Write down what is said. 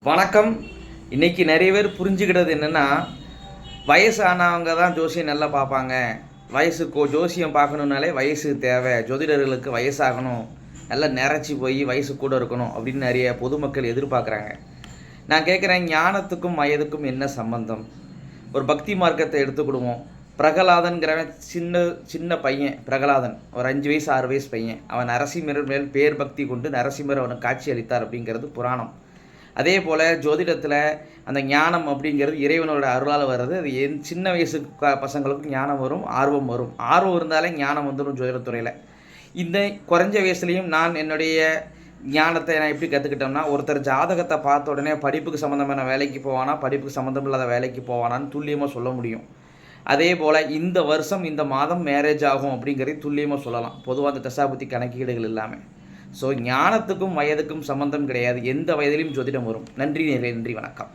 வணக்கம். இன்னைக்கு நிறைய பேர் புரிஞ்சுக்கிட்டது என்னென்னா, வயசு ஆனவங்க தான் ஜோசியம் நல்லா பார்ப்பாங்க. ஜோசியம் பார்க்கணுன்னாலே வயசு தேவை. ஜோதிடர்களுக்கு வயசாகணும். நல்லா நெறச்சி போய் வயசு கூட இருக்கணும் அப்படின்னு நிறைய பொதுமக்கள் எதிர்பார்க்குறாங்க. நான் கேட்குறேன், ஞானத்துக்கும் வயதுக்கும் என்ன சம்பந்தம்? ஒரு பக்தி மார்க்கத்தை எடுத்துக்கிடுவோம். பிரகலாதன்கிறவன் சின்ன சின்ன பையன். பிரகலாதன் ஒரு 5 வயசு 6 வயசு பையன். அவன் நரசிம்மர் மேல் பேர் பக்தி கொண்டு நரசிம்மர் அவனுக்கு காட்சி அளித்தார் அப்படிங்கிறது புராணம். அதே போல் ஜோதிடத்தில் அந்த ஞானம் அப்படிங்கிறது இறைவனோட அருளால் வர்றது. அது சின்ன வயசு பசங்களுக்கும் ஞானம் வரும், ஆர்வம் வரும். ஆர்வம் இருந்தாலே ஞானம் வந்துடும் ஜோதிடத்துறையில். இந்த குறைஞ்ச வயசுலேயும் நான் என்னுடைய ஞானத்தை நான் எப்படி கற்றுக்கிட்டோம்னா, ஒருத்தர் ஜாதகத்தை பார்த்த உடனே படிப்புக்கு சம்மந்தமான வேலைக்கு போவானா, படிப்புக்கு சம்மந்தம் இல்லாத வேலைக்கு போவானான்னு துல்லியமாக சொல்ல முடியும். அதே போல் இந்த வருஷம் இந்த மாதம் மேரேஜ் ஆகும் அப்படிங்கிறத துல்லியமாக சொல்லலாம், பொதுவாக அந்த தசாபுத்தி கணக்கீடுகள் இல்லாமல். ஸோ ஞானத்துக்கும் வயதுக்கும் சம்மந்தம் கிடையாது. எந்த வயதிலும் ஜோதிடம் வரும். நன்றி, வணக்கம்.